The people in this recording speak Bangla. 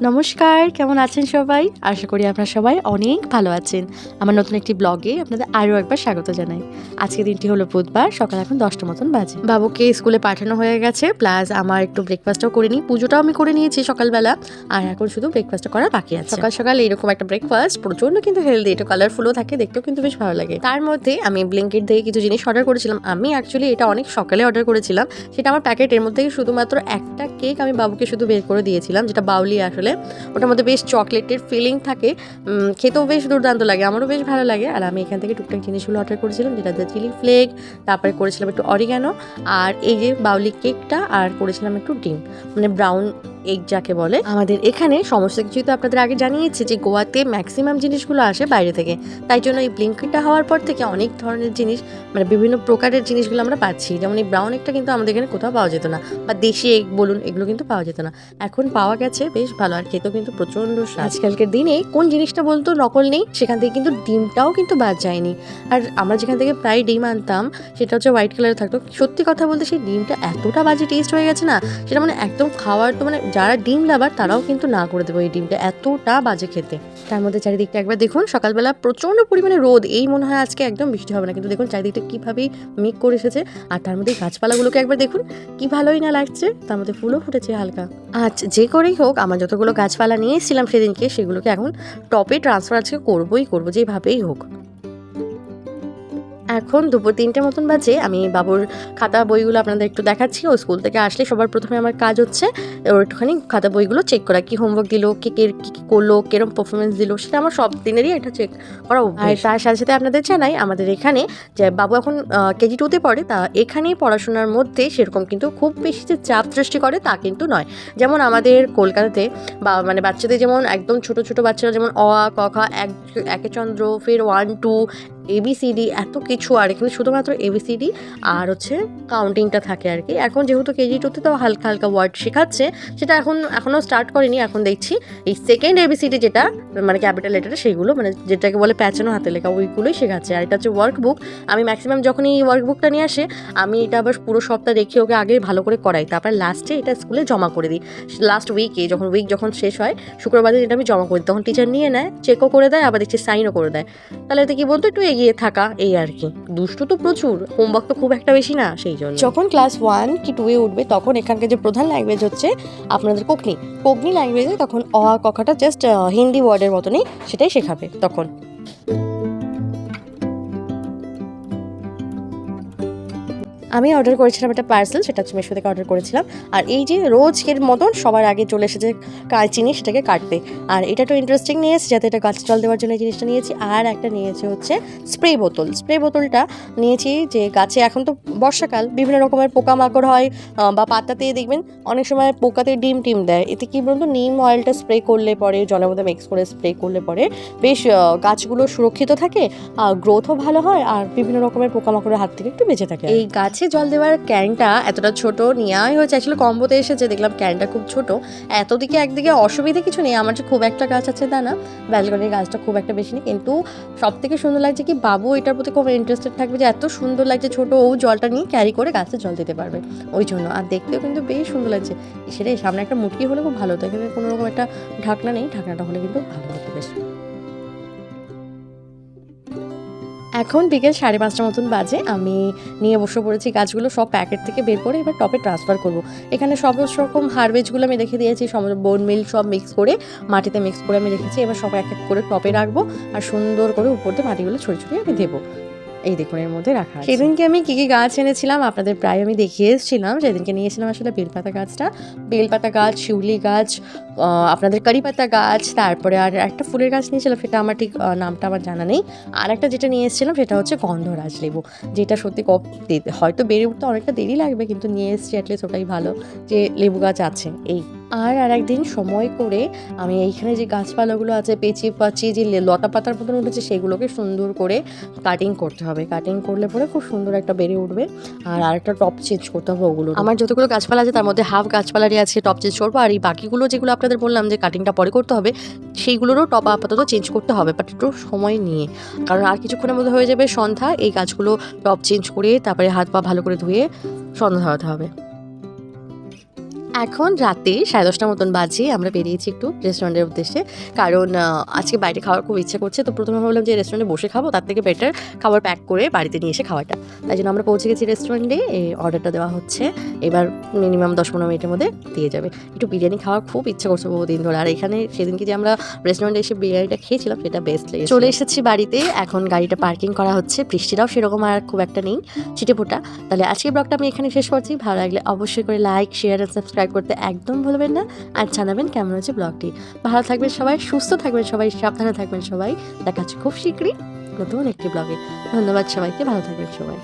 নমস্কার, কেমন আছেন সবাই? আশা করি আপনারা সবাই অনেক ভালো আছেন। আমার নতুন একটি ব্লগে আপনাদের আরও একবার স্বাগত জানাই। আজকের দিনটি হলো বুধবার, সকাল এখন 10টা মতন বাজে। বাবুকে স্কুলে পাঠানো হয়ে গেছে, প্লাস আমার একটু ব্রেকফাস্টটাও করে নিই। পুজোটাও আমি করে নিয়েছি সকালবেলা, আর এখন শুধু ব্রেকফাস্টটা করা বাকি আছে। সকাল সকাল এরকম একটা ব্রেকফাস্ট প্রচণ্ড কিন্তু হেলদি, একটু কালারফুলও থাকে, দেখতেও কিন্তু বেশ ভালো লাগে। তার মধ্যে আমি ব্লিঙ্কিট থেকে কিছু জিনিস অর্ডার করেছিলাম। আমি অ্যাকচুয়ালি এটা অনেক সকালে অর্ডার করেছিলাম। সেটা আমার প্যাকেটের মধ্যে শুধুমাত্র একটা কেক আমি বাবুকে শুধু বের করে দিয়েছিলাম, যেটা বাউলি আসলে। ওটার মধ্যে বেশ চকলেটের ফিলিং থাকে, খেতেও বেশ দুর্দান্ত লাগে, আমারও বেশ ভালো লাগে। আর আমি এখান থেকে টুকটাক জিনিসগুলো অর্ডার করেছিলাম, যেটা দ্য চিলি ফ্লেক, তারপরে করেছিলাম একটু অরিগ্যানো, আর এই যে বাউলি কেকটা, আর করেছিলাম একটু ডিম, মানে ব্রাউন এগ যাকে বলে। আমাদের এখানে সমস্ত কিছুই তো আপনাদের আগে জানিয়েছি যে গোয়াতে ম্যাক্সিমাম জিনিসগুলো আসে বাইরে থেকে, তাই জন্য এই ব্লিঙ্কিটটা হওয়ার পর থেকে অনেক ধরনের জিনিস, মানে বিভিন্ন প্রকারের জিনিসগুলো আমরা পাচ্ছি। যেমন এই ব্রাউন এগটা কিন্তু আমাদের এখানে কোথাও পাওয়া যেত না, বা দেশি এগ বলুন, এগুলো কিন্তু পাওয়া যেত না, এখন পাওয়া গেছে, বেশ ভালো। আর খেতেও কিন্তু প্রচণ্ড স্বাদ। আজকালকার দিনে কোন জিনিসটা বলতো নকল নেই, সেখান থেকে কিন্তু ডিমটাও কিন্তু বাদ যায়নি। আর আমরা যেখান থেকে প্রায় ডিম আনতাম, সেটা হচ্ছে হোয়াইট কালারে থাকতো। সত্যি কথা বলতে সেই ডিমটা এতটা বাজে টেস্ট হয়ে গেছে না, সেটা মানে একদম খাওয়ার তো, মানে যারা ডিম লাভার তারাও কিন্তু না করে দেবো এই ডিমটা, এতটা বাজে খেতে। তার মধ্যে চারিদিকটা একবার দেখুন, সকালবেলা প্রচণ্ড পরিমাণে রোদ, এই মনে হয় আজকে একদম বৃষ্টি হবে না, কিন্তু দেখুন চারিদিকটা কীভাবেই মেঘ করে এসেছে। আর তার মধ্যে গাছপালাগুলোকে একবার দেখুন, কি ভালোই না লাগছে, তার মধ্যে ফুলও ফুটেছে হালকা। আজ যে করেই হোক, আমার যতগুলো গাছপালা নিয়ে এসেছিলাম সেদিনকে, সেগুলোকে এখন টপে ট্রান্সফার আজকে করবো, যেভাবেই হোক। এখন দুপুর 3টে মতন বাজে। আমি বাবুর খাতা বইগুলো আপনাদের একটু দেখাচ্ছি। ও স্কুল থেকে আসলে সবার প্রথমে আমার কাজ হচ্ছে ওর একটুখানি খাতা বইগুলো চেক করা, কি হোমওয়ার্ক দিল, কী করলো, কিরম পারফরমেন্স দিল, সেটা আমার সব দিনেরই এটা চেক করা অভ্যাস। আর তার সাথে সাথে আপনাদের জানাই, আমাদের এখানে যে বাবু এখন কেজি 2তে পড়ে, তা এখানে পড়াশোনার মধ্যে সেরকম কিন্তু খুব বেশি যে চাপ সৃষ্টি করে তা কিন্তু নয়। যেমন আমাদের কলকাতাতে বা মানে বাচ্চাদের যেমন একদম ছোটো ছোটো বাচ্চারা যেমন অ আ ক খ, একে চন্দ্র, ফের 1 2 ABCD এত কিছু, আর এখানে শুধুমাত্র ABCD আর হচ্ছে কাউন্টিংটা থাকে আর কি। এখন যেহেতু কেজি 2তে তো হালকা হালকা ওয়ার্ড শেখাচ্ছে, সেটা এখনও স্টার্ট করিনি। এখন দেখছি এই সেকেন্ড ABCD যেটা মানে ক্যাপিটাল লেটারে, সেইগুলো মানে যেটাকে বলে প্যাচানো হাতে লেখা, ওইগুলোই শেখাচ্ছে। আর এটা হচ্ছে ওয়ার্কবুক। আমি ম্যাক্সিমাম যখন এই ওয়ার্কবুকটা নিয়ে আসে, আমি এটা আবার পুরো সপ্তাহ রেখে ওকে আগে ভালো করে করাই, তারপর লাস্টে এটা স্কুলে জমা করে দিই। লাস্ট উইকে যখন শেষ হয়, শুক্রবারে এটা আমি জমা করি, তখন টিচার নিয়ে নেয়, চেকও করে দেয়, আবার দেখছি সাইনও করে দেয়। তাহলে এতে কি বলতো, একটু এগিয়ে থাকা, এই আর কি। দুষ্টু তো প্রচুর, হোমওয়ার্ক তো খুব একটা বেশি না, সেই জন্য। যখন ক্লাস 1 কি 2-এ উঠবে, তখন এখানকার যে প্রধান ল্যাঙ্গুয়েজ হচ্ছে আপনাদের কোকনি ল্যাঙ্গুয়েজে, তখন অ আ ক খটা জাস্ট হিন্দি ওয়ার্ডের মতনই, সেটাই শেখাবে তখন। আমি অর্ডার করেছিলাম একটা পার্সেল, সেটা হচ্ছে মিশো থেকে অর্ডার করেছিলাম। আর এই যে রোজকের মতন সবার আগে চলে এসেছে চিনি, সেটাকে কাটতে। আর এটা একটু ইন্টারেস্টিং নিয়েছি, যাতে এটা গাছ জল দেওয়ার জন্য এই জিনিসটা নিয়েছি। আর একটা নিয়েছে হচ্ছে স্প্রে বোতলটা নিয়েছি, যে গাছে এখন তো বর্ষাকাল, বিভিন্ন রকমের পোকামাকড় হয়, বা পাতাতে দেখবেন অনেক সময় পোকাতে ডিম দেয়। এতে কি বলুন তো, নিম অয়েলটা স্প্রে করলে পরে, জলের মধ্যে মিক্স করে স্প্রে করলে পরে বেশ গাছগুলো সুরক্ষিত থাকে, আর গ্রোথও ভালো হয়, আর বিভিন্ন রকমের পোকামাকড়ের হাত থেকে একটু বেঁচে থাকে। এই গাছে জল দেওয়ার ক্যানটা এতটা ছোট নেওয়াই হয়েছে, অ্যাকচুয়ালি কম্বোতে এসেছে, দেখলাম ক্যানটা খুব ছোট। এতদিকে একদিকে অসুবিধা কিছু নেই, আমার যে খুব একটা গাছ আছে তা না, ব্যালকনির গাছটা খুব একটা বেশি নেই, কিন্তু সব থেকে সুন্দর লাগছে কি, বাবু এটার প্রতি খুব ইন্টারেস্টেড থাকবে, যে এত সুন্দর লাগছে ছোট, ও জলটা নিয়ে ক্যারি করে গাছে জল দিতে পারবে ওই জন্য। আর দেখতেও কিন্তু বেশ সুন্দর লাগছে। সেটাই, সামনে একটা মুটকি হলে খুব ভালো হতো, এখানে কোনো রকম একটা ঢাকনা নেই, ঢাকনাটা হলে কিন্তু ভালো হতো বেশ। এখন বিকেল 5:30 মতন বাজে। আমি নিয়ে বসে পড়েছি গাছগুলো সব প্যাকেট থেকে বের করে, এবার টপে ট্রান্সফার করব। এখানে সব রকম হারভেজগুলো আমি রেখে দিয়েছি, বোন মিল সব মিক্স করে, মাটিতে মিক্স করে আমি রেখেছি। এবার সব এক এক করে টপে রাখবো, আর সুন্দর করে উপর দিয়ে মাটিগুলো ছড়িয়ে আমি দেবো। এই দেখুন, এর মধ্যে রাখা আছে। সেদিনকে আমি কী কী গাছ এনেছিলাম আপনাদের প্রায় আমি দেখিয়ে এসেছিলাম। সেদিনকে নিয়েছিলাম আসলে বেলপাতা গাছ, শিউলি গাছ, আপনাদের কারিপাতা গাছ, তারপরে আর একটা ফুলের গাছ নিয়েছিলাম, সেটা আমার ঠিক নামটা আমার জানা নেই। আর একটা যেটা নিয়ে এসেছিলাম সেটা হচ্ছে গন্ধরাজ লেবু, যেটা সত্যি হয়তো বেড়ে উঠতে অনেকটা দেরি লাগবে, কিন্তু নিয়ে এসেছি, অ্যাটলিস্ট ওটাই ভালো যে লেবু গাছ আছে। এই আর একদিন সময় করে আমি এইখানে যে গাছপালাগুলো আছে পেঁচিয়ে পাচিয়ে যে লতা পাতার মতন উঠেছে সেগুলোকে সুন্দর করে কাটিং করতে হবে। কাটিং করলে পরে খুব সুন্দর একটা বেড়ে উঠবে। আর আরেকটা টপ চেঞ্জ করতে হবে ওগুলো। আমার যতগুলো গাছপালা আছে তার মধ্যে হাফ গাছপালারই আছে টপ চেঞ্জ করবো, আর এই বাকিগুলো যেগুলো আপনাদের বললাম যে কাটিংটা পরে করতে হবে সেইগুলোরও টপ আপাতত চেঞ্জ করতে হবে, বাট একটু সময় নিয়ে, কারণ আর কিছুক্ষণের মধ্যে হয়ে যাবে সন্ধ্যা। এই গাছগুলো টপ চেঞ্জ করে তারপরে হাত পা ভালো করে ধুয়ে সন্ধ্যা ধরাতে হবে। এখন রাতে 10:30টার মতন বাজে, আমরা বেরিয়েছি একটু রেস্টুরেন্টের উদ্দেশ্যে, কারণ আজকে বাইরে খাওয়ার খুব ইচ্ছে করছে। তো প্রথমে ভাবলাম যে রেস্টুরেন্টে বসে খাবো, তার থেকে বেটার খাবার প্যাক করে বাড়িতে নিয়ে এসে খাওয়াটা। তাই জন্য আমরা পৌঁছে গেছি রেস্টুরেন্টে, অর্ডারটা দেওয়া হচ্ছে, এবার মিনিমাম 10-15 মিনিটের মধ্যে দিয়ে যাবে। একটু বিরিয়ানি খাওয়ার খুব ইচ্ছে করছে বহুদিন ধরে, আর এখানে সেদিনকে যে আমরা রেস্টুরেন্টে এসে বিরিয়ানিটা খেয়েছিলাম সেটা বেস্ট লেগেছে। চলে এসেছি বাড়িতে, এখন গাড়িটা পার্কিং করা হচ্ছে, বৃষ্টিটাও সেরকম আর খুব একটা নেই, ছিটেফোঁটা। তাহলে আজকের ব্লগটা আমি এখানে শেষ করছি। ভালো লাগলে অবশ্যই করে লাইক, শেয়ার আর সাবস্ক্রাইব করতে একদম ভুলবেন না, আর জানাবেন কেমন হচ্ছে ব্লগটি। ভালো থাকবেন সবাই, সুস্থ থাকবেন সবাই, সাবধানে থাকবেন সবাই। দেখা হচ্ছে খুব শীঘ্রই নতুন একটি ব্লগে। ধন্যবাদ সবাইকে, ভালো থাকবেন সবাই।